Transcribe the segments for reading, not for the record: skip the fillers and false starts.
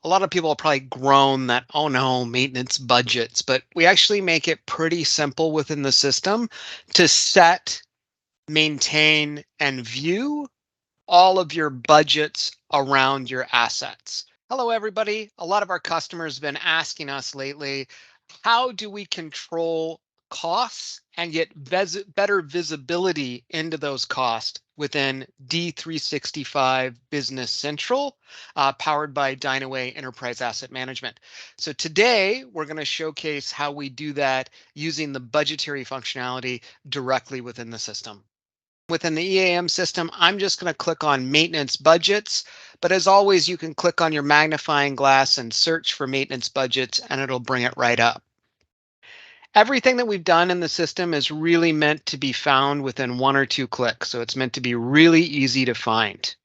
A lot of people will probably groan that, oh no, maintenance budgets, but we actually make it pretty simple within the system to set, maintain, and view all of your budgets around your assets. Hello, everybody. A lot of our customers have been asking us lately, how do we control costs and get better visibility into those costs within D365 Business Central, powered by Dynaway Enterprise Asset Management. So today, we're going to showcase how we do that using the budgetary functionality directly within the system. Within the EAM system, I'm just going to click on maintenance budgets, but as always, you can click on your magnifying glass and search for maintenance budgets and it'll bring it right up. Everything that we've done in the system is really meant to be found within 1 or 2 clicks, so it's meant to be really easy to find.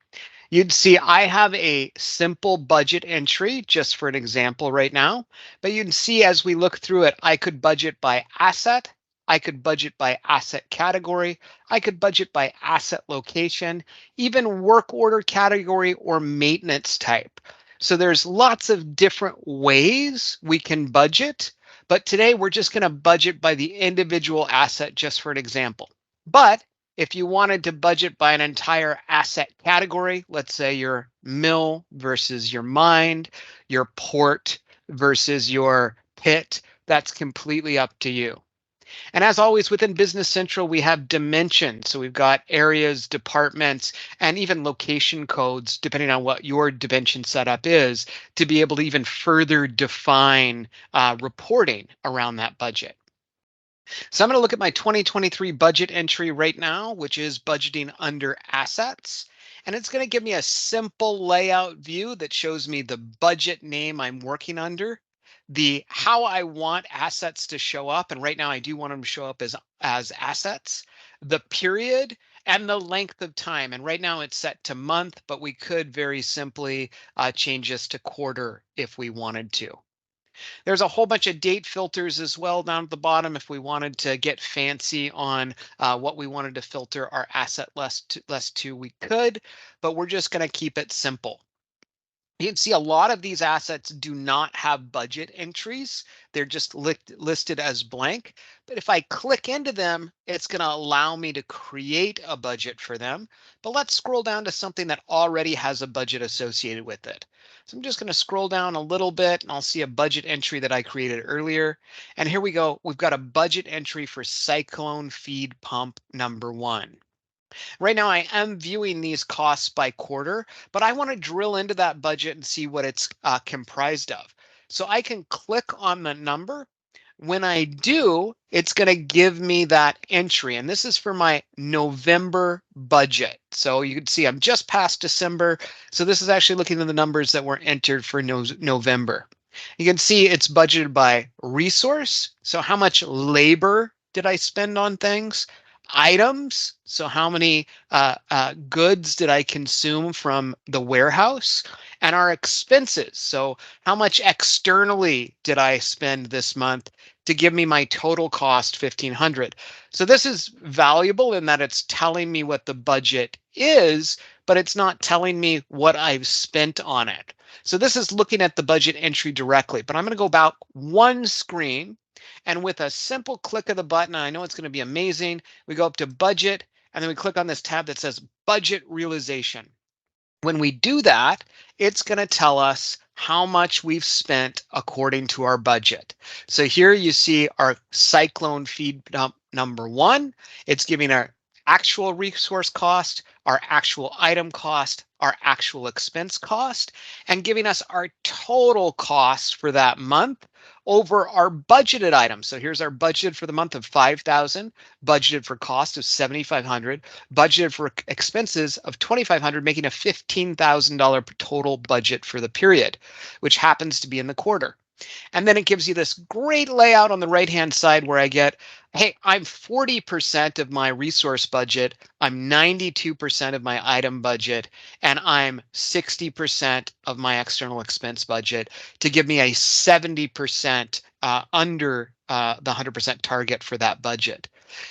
You'd see I have a simple budget entry just for an example right now, but you can see as we look through it, I could budget by asset, I could budget by asset category, I could budget by asset location, even work order category or maintenance type. So there's lots of different ways we can budget, but today we're just going to budget by the individual asset just for an example. But if you wanted to budget by an entire asset category, let's say your mill versus your mine, your port versus your pit, that's completely up to you. And as always, within Business Central, we have dimensions. So we've got areas, departments, and even location codes, depending on what your dimension setup is, to be able to even further define reporting around that budget. So I'm going to look at my 2023 budget entry right now, which is budgeting under assets. And it's going to give me a simple layout view that shows me the budget name I'm working under, the how I want assets to show up. And right now I do want them to show up as assets, the period, and the length of time. And right now it's set to month, but we could very simply change this to quarter if we wanted to. There's a whole bunch of date filters as well down at the bottom if we wanted to get fancy on what we wanted to filter our asset list to, we could, but we're just going to keep it simple. You can see a lot of these assets do not have budget entries. They're just listed as blank. But if I click into them, it's going to allow me to create a budget for them. But let's scroll down to something that already has a budget associated with it. So I'm just going to scroll down a little bit and I'll see a budget entry that I created earlier. And here we go. We've got a budget entry for cyclone feed pump number 1. Right now, I am viewing these costs by quarter, but I want to drill into that budget and see what it's comprised of. So I can click on the number. When I do, it's going to give me that entry. And this is for my November budget. So you can see I'm just past December. So this is actually looking at the numbers that were entered for November. You can see it's budgeted by resource. So how much labor did I spend on things? Items, so how many goods did I consume from the warehouse, and our expenses, so how much externally did I spend this month to give me my total cost $1,500. So this is valuable in that it's telling me what the budget is, but it's not telling me what I've spent on it. So this is looking at the budget entry directly, but I'm going to go back one screen. And with a simple click of the button, I know it's going to be amazing. We go up to budget, and then we click on this tab that says budget realization. When we do that, it's going to tell us how much we've spent according to our budget. So here you see our cyclone feed number 1. It's giving our actual resource cost, our actual item cost, our actual expense cost, and giving us our total cost for that month over our budgeted items. So here's our budget for the month of $5,000, budgeted for cost of $7,500, budgeted for expenses of $2,500, making a $15,000 total budget for the period, which happens to be in the quarter. And then it gives you this great layout on the right-hand side where I get, hey, I'm 40% of my resource budget, I'm 92% of my item budget, and I'm 60% of my external expense budget to give me a 70% under the 100% target for that budget.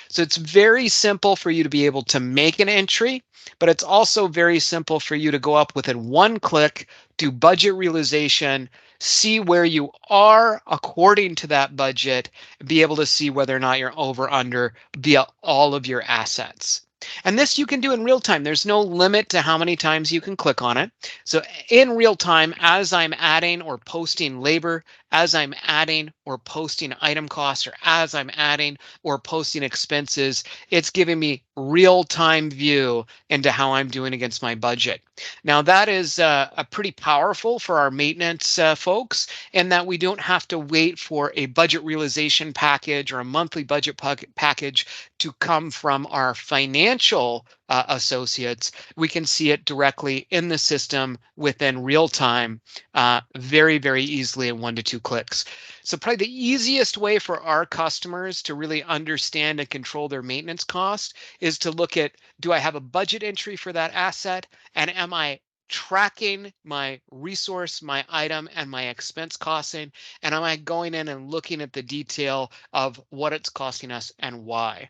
So it's very simple for you to be able to make an entry, but it's also very simple for you to go up within one click do budget realization, see where you are according to that budget, be able to see whether or not you're over under via all of your assets. And this you can do in real time. There's no limit to how many times you can click on it. So in real time, as I'm adding or posting labor, as I'm adding or posting item costs, or as I'm adding or posting expenses, it's giving me real time view into how I'm doing against my budget. Now that is a pretty powerful for our maintenance folks, in that we don't have to wait for a budget realization package or a monthly budget package to come from our financial associates. We can see it directly in the system within real time, very, very easily in 1 to 2 clicks. So probably the easiest way for our customers to really understand and control their maintenance cost is to look at, do I have a budget entry for that asset? And am I tracking my resource, my item, and my expense costing? And am I going in and looking at the detail of what it's costing us and why?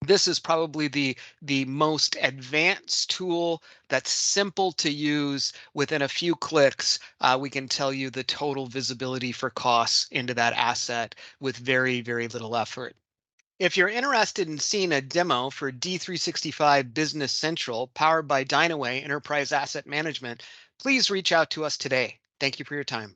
This is probably the most advanced tool that's simple to use. Within a few clicks, we can tell you the total visibility for costs into that asset with very, very little effort. If you're interested in seeing a demo for D365 Business Central powered by Dynaway Enterprise Asset Management, please reach out to us today. Thank you for your time.